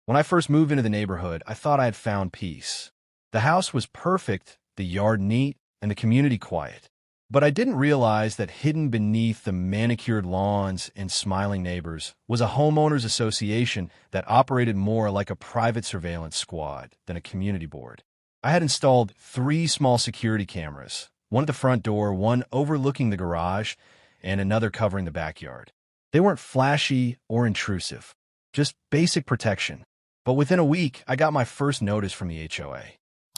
When I first moved into the neighborhood, I thought I had found peace. The house was perfect, the yard neat, and the community quiet. But I didn't realize that hidden beneath the manicured lawns and smiling neighbors was a homeowners association that operated more like a private surveillance squad than a community board. I had installed 3 small security cameras, one at the front door, one overlooking the garage, and another covering the backyard. They weren't flashy or intrusive, just basic protection. But within a week, I got my first notice from the HOA.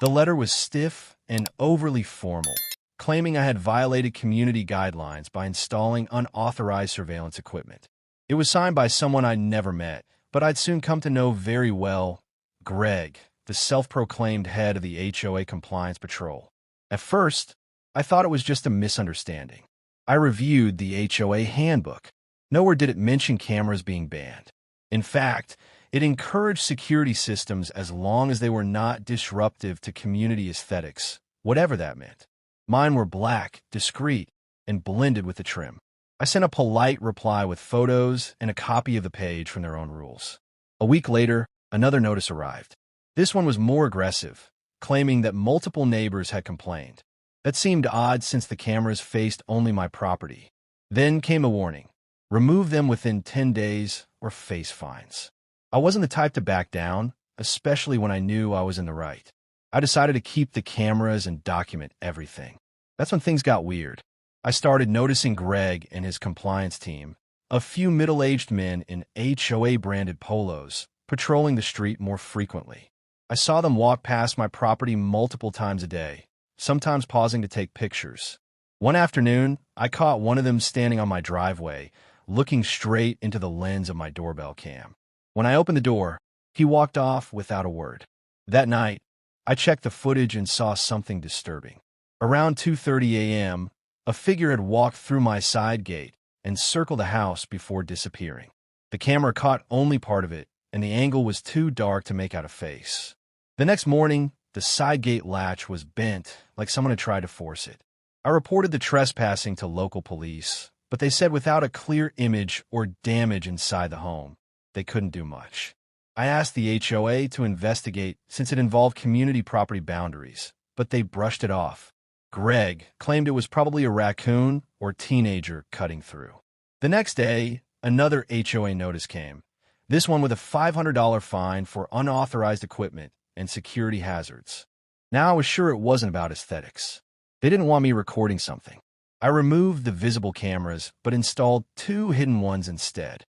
The letter was stiff and overly formal, claiming I had violated community guidelines by installing unauthorized surveillance equipment. It was signed by someone I'd never met, but I'd soon come to know very well, Greg, the self-proclaimed head of the HOA Compliance Patrol. At first, I thought it was just a misunderstanding. I reviewed the HOA handbook. Nowhere did it mention cameras being banned. In fact, it encouraged security systems as long as they were not disruptive to community aesthetics, whatever that meant. Mine were black, discreet, and blended with the trim. I sent a polite reply with photos and a copy of the page from their own rules. A week later, another notice arrived. This one was more aggressive, claiming that multiple neighbors had complained. That seemed odd since the cameras faced only my property. Then came a warning. Remove them within 10 days or face fines. I wasn't the type to back down, especially when I knew I was in the right. I decided to keep the cameras and document everything. That's when things got weird. I started noticing Greg and his compliance team, a few middle-aged men in HOA-branded polos, patrolling the street more frequently. I saw them walk past my property multiple times a day, sometimes pausing to take pictures. One afternoon, I caught one of them standing on my driveway, looking straight into the lens of my doorbell cam. When I opened the door, he walked off without a word. That night, I checked the footage and saw something disturbing. Around 2:30 a.m., a figure had walked through my side gate and circled the house before disappearing. The camera caught only part of it, and the angle was too dark to make out a face. The next morning, the side gate latch was bent, like someone had tried to force it. I reported the trespassing to local police, but they said without a clear image or damage inside the home, they couldn't do much. I asked the HOA to investigate since it involved community property boundaries, but they brushed it off. Greg claimed it was probably a raccoon or teenager cutting through. The next day, another HOA notice came, this one with a $500 fine for unauthorized equipment and security hazards. Now I was sure it wasn't about aesthetics. They didn't want me recording something. I removed the visible cameras, but installed 2 hidden ones instead.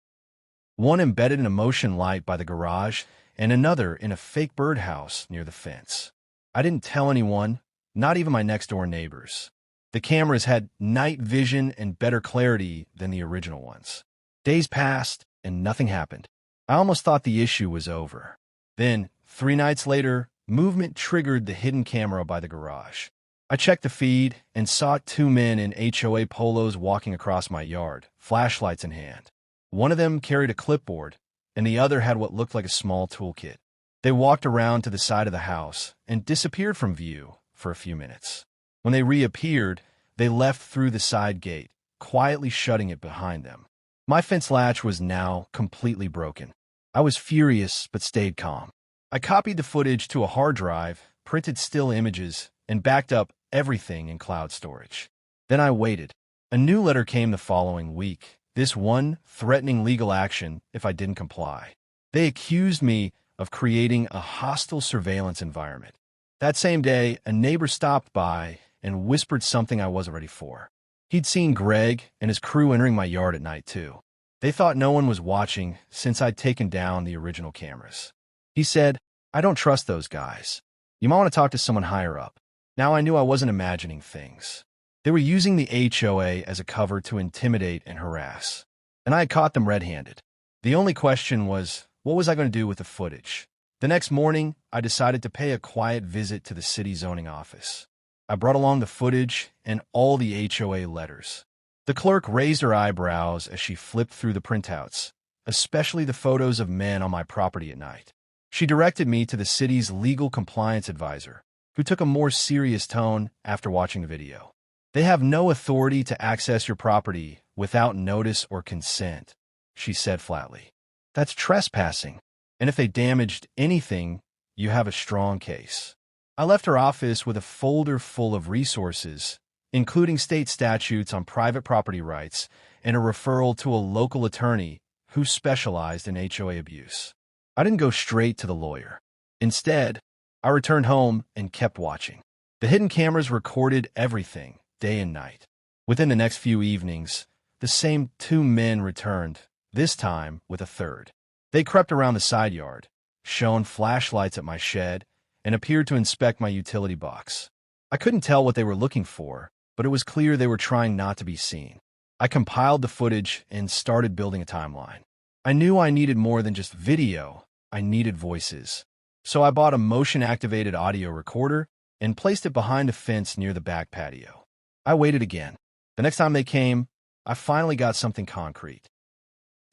One embedded in a motion light by the garage, and another in a fake birdhouse near the fence. I didn't tell anyone, not even my next-door neighbors. The cameras had night vision and better clarity than the original ones. Days passed, and nothing happened. I almost thought the issue was over. Then, 3 nights later, movement triggered the hidden camera by the garage. I checked the feed and saw 2 men in HOA polos walking across my yard, flashlights in hand. One of them carried a clipboard, and the other had what looked like a small toolkit. They walked around to the side of the house and disappeared from view for a few minutes. When they reappeared, they left through the side gate, quietly shutting it behind them. My fence latch was now completely broken. I was furious but stayed calm. I copied the footage to a hard drive, printed still images, and backed up everything in cloud storage. Then I waited. A new letter came the following week, this one threatening legal action if I didn't comply. They accused me of creating a hostile surveillance environment. That same day, a neighbor stopped by and whispered something I wasn't ready for. He'd seen Greg and his crew entering my yard at night, too. They thought no one was watching since I'd taken down the original cameras. He said, "I don't trust those guys. You might want to talk to someone higher up." Now I knew I wasn't imagining things. They were using the HOA as a cover to intimidate and harass. And I had caught them red-handed. The only question was, what was I going to do with the footage? The next morning, I decided to pay a quiet visit to the city zoning office. I brought along the footage and all the HOA letters. The clerk raised her eyebrows as she flipped through the printouts, especially the photos of men on my property at night. She directed me to the city's legal compliance advisor, who took a more serious tone after watching the video. "They have no authority to access your property without notice or consent," she said flatly. "That's trespassing." And if they damaged anything, you have a strong case. I left her office with a folder full of resources, including state statutes on private property rights and a referral to a local attorney who specialized in HOA abuse. I didn't go straight to the lawyer. Instead, I returned home and kept watching. The hidden cameras recorded everything, day and night. Within the next few evenings, the same two men returned, this time with a third. They crept around the side yard, shone flashlights at my shed, and appeared to inspect my utility box. I couldn't tell what they were looking for, but it was clear they were trying not to be seen. I compiled the footage and started building a timeline. I knew I needed more than just video, I needed voices. So I bought a motion-activated audio recorder and placed it behind a fence near the back patio. I waited again. The next time they came, I finally got something concrete.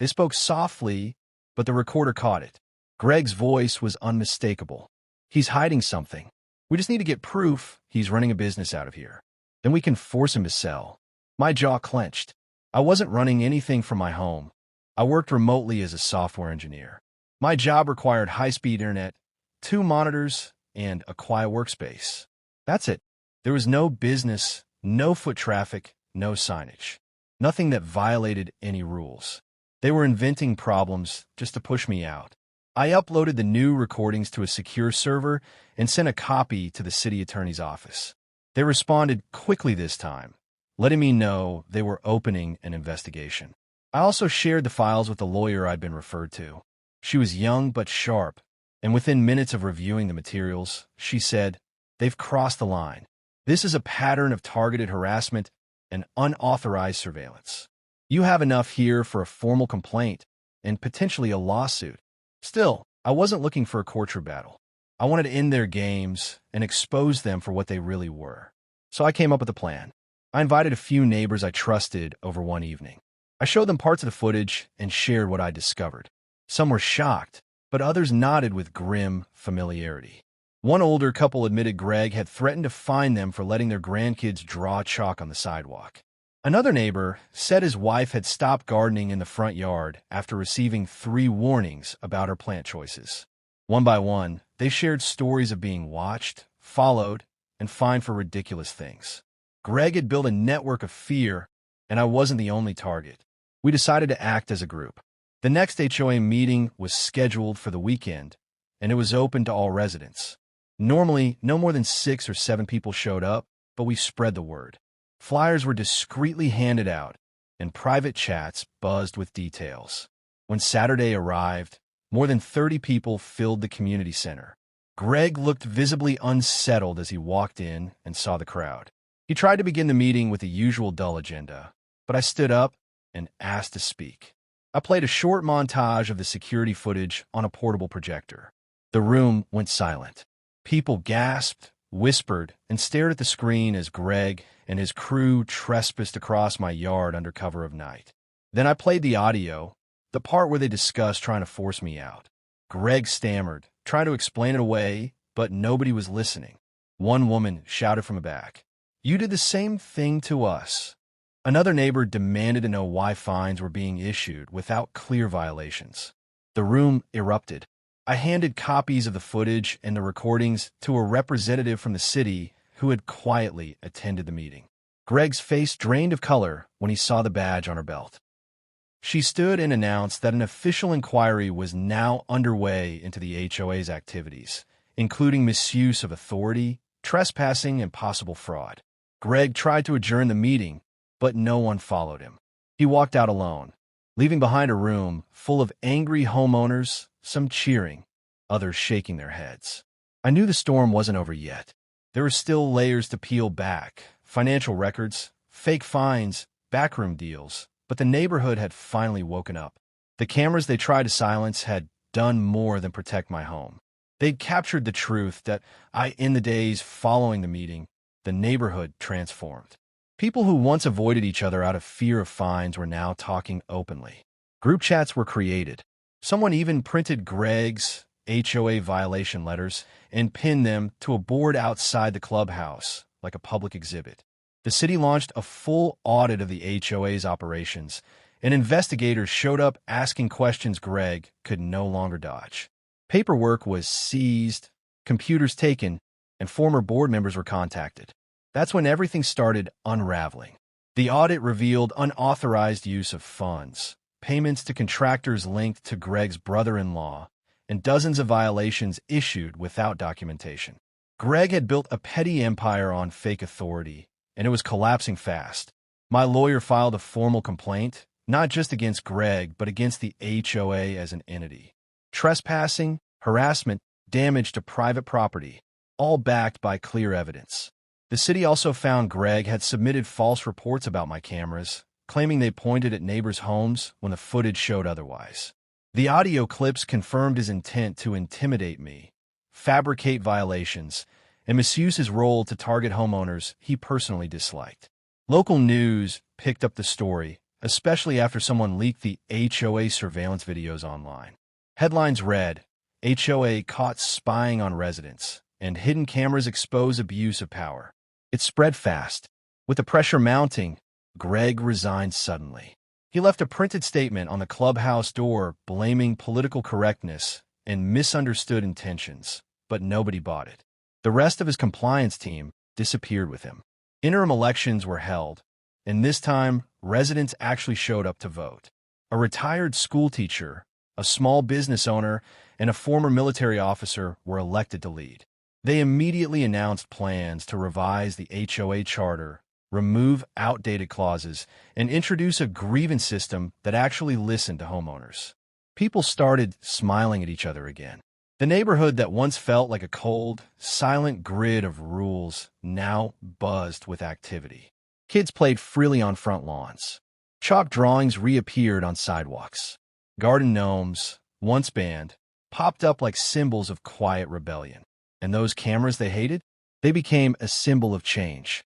They spoke softly, but the recorder caught it. Greg's voice was unmistakable. He's hiding something. We just need to get proof he's running a business out of here. Then we can force him to sell. My jaw clenched. I wasn't running anything from my home. I worked remotely as a software engineer. My job required high-speed internet, 2 monitors, and a quiet workspace. That's it. There was no business, no foot traffic, no signage. Nothing that violated any rules. They were inventing problems just to push me out. I uploaded the new recordings to a secure server and sent a copy to the city attorney's office. They responded quickly this time, letting me know they were opening an investigation. I also shared the files with the lawyer I'd been referred to. She was young but sharp, and within minutes of reviewing the materials, she said, "They've crossed the line. This is a pattern of targeted harassment and unauthorized surveillance. You have enough here for a formal complaint and potentially a lawsuit." Still, I wasn't looking for a courtroom battle. I wanted to end their games and expose them for what they really were. So I came up with a plan. I invited a few neighbors I trusted over one evening. I showed them parts of the footage and shared what I discovered. Some were shocked, but others nodded with grim familiarity. One older couple admitted Greg had threatened to fine them for letting their grandkids draw chalk on the sidewalk. Another neighbor said his wife had stopped gardening in the front yard after receiving 3 warnings about her plant choices. One by one, they shared stories of being watched, followed, and fined for ridiculous things. Greg had built a network of fear, and I wasn't the only target. We decided to act as a group. The next HOA meeting was scheduled for the weekend, and it was open to all residents. Normally, no more than 6 or 7 people showed up, but we spread the word. Flyers were discreetly handed out, and private chats buzzed with details. When Saturday arrived, more than 30 people filled the community center. Greg looked visibly unsettled as he walked in and saw the crowd. He tried to begin the meeting with the usual dull agenda, but I stood up and asked to speak. I played a short montage of the security footage on a portable projector. The room went silent. People gasped, whispered, and stared at the screen as Greg and his crew trespassed across my yard under cover of night. Then I played the audio, the part where they discussed trying to force me out. Greg stammered, trying to explain it away, but nobody was listening. One woman shouted from the back, "You did the same thing to us." Another neighbor demanded to know why fines were being issued without clear violations. The room erupted. I handed copies of the footage and the recordings to a representative from the city who had quietly attended the meeting. Greg's face drained of color when he saw the badge on her belt. She stood and announced that an official inquiry was now underway into the HOA's activities, including misuse of authority, trespassing, and possible fraud. Greg tried to adjourn the meeting, but no one followed him. He walked out alone, leaving behind a room full of angry homeowners, some cheering, others shaking their heads. I knew the storm wasn't over yet. There were still layers to peel back, financial records, fake fines, backroom deals, but the neighborhood had finally woken up. The cameras they tried to silence had done more than protect my home. They'd captured the truth that in the days following the meeting, the neighborhood transformed. People who once avoided each other out of fear of fines were now talking openly. Group chats were created. Someone even printed Greg's HOA violation letters and pinned them to a board outside the clubhouse, like a public exhibit. The city launched a full audit of the HOA's operations, and investigators showed up asking questions Greg could no longer dodge. Paperwork was seized, computers taken, and former board members were contacted. That's when everything started unraveling. The audit revealed unauthorized use of funds, payments to contractors linked to Greg's brother-in-law, and dozens of violations issued without documentation. Greg had built a petty empire on fake authority, and it was collapsing fast. My lawyer filed a formal complaint, not just against Greg, but against the HOA as an entity. Trespassing, harassment, damage to private property, all backed by clear evidence. The city also found Greg had submitted false reports about my cameras, claiming they pointed at neighbors' homes when the footage showed otherwise. The audio clips confirmed his intent to intimidate me, fabricate violations, and misuse his role to target homeowners he personally disliked. Local news picked up the story, especially after someone leaked the HOA surveillance videos online. Headlines read, "HOA caught spying on residents," and "Hidden cameras expose abuse of power." It spread fast. With the pressure mounting, Greg resigned suddenly. He left a printed statement on the clubhouse door blaming political correctness and misunderstood intentions, but nobody bought it. The rest of his compliance team disappeared with him. Interim elections were held, and this time, residents actually showed up to vote. A retired schoolteacher, a small business owner, and a former military officer were elected to lead. They immediately announced plans to revise the HOA charter, remove outdated clauses, and introduce a grievance system that actually listened to homeowners. People started smiling at each other again. The neighborhood that once felt like a cold, silent grid of rules now buzzed with activity. Kids played freely on front lawns. Chalk drawings reappeared on sidewalks. Garden gnomes, once banned, popped up like symbols of quiet rebellion. And those cameras they hated? They became a symbol of change.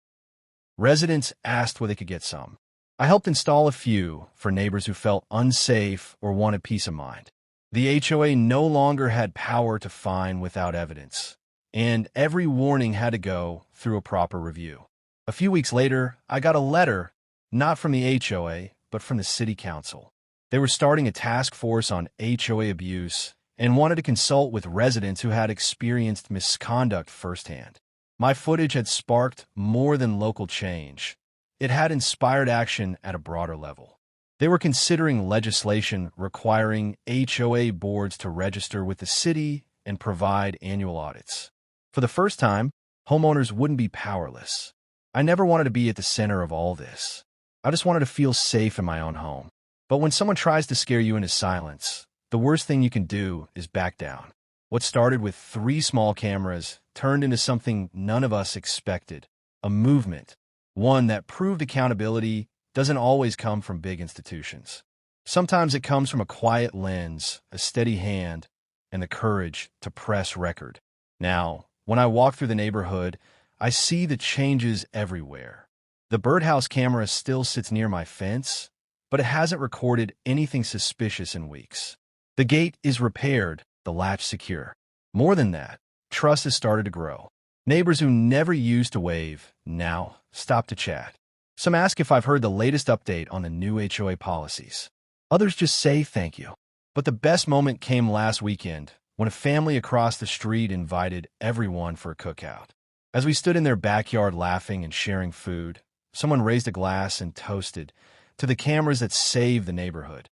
Residents asked where they could get some. I helped install a few for neighbors who felt unsafe or wanted peace of mind. The HOA no longer had power to fine without evidence, and every warning had to go through a proper review. A few weeks later, I got a letter, not from the HOA, but from the city council. They were starting a task force on HOA abuse and wanted to consult with residents who had experienced misconduct firsthand. My footage had sparked more than local change. It had inspired action at a broader level. They were considering legislation requiring HOA boards to register with the city and provide annual audits. For the first time, homeowners wouldn't be powerless. I never wanted to be at the center of all this. I just wanted to feel safe in my own home. But when someone tries to scare you into silence, the worst thing you can do is back down. What started with 3 small cameras turned into something none of us expected, a movement, one that proved accountability doesn't always come from big institutions. Sometimes it comes from a quiet lens, a steady hand, and the courage to press record. Now, when I walk through the neighborhood, I see the changes everywhere. The birdhouse camera still sits near my fence, but it hasn't recorded anything suspicious in weeks. The gate is repaired, the latch secure. More than that, trust has started to grow. Neighbors who never used to wave now stop to chat. Some ask if I've heard the latest update on the new HOA policies. Others just say thank you. But the best moment came last weekend when a family across the street invited everyone for a cookout. As we stood in their backyard laughing and sharing food, someone raised a glass and toasted to the cameras that saved the neighborhood.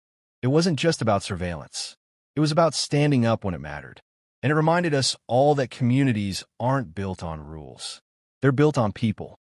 It wasn't just about surveillance. It was about standing up when it mattered. And it reminded us all that communities aren't built on rules. They're built on people.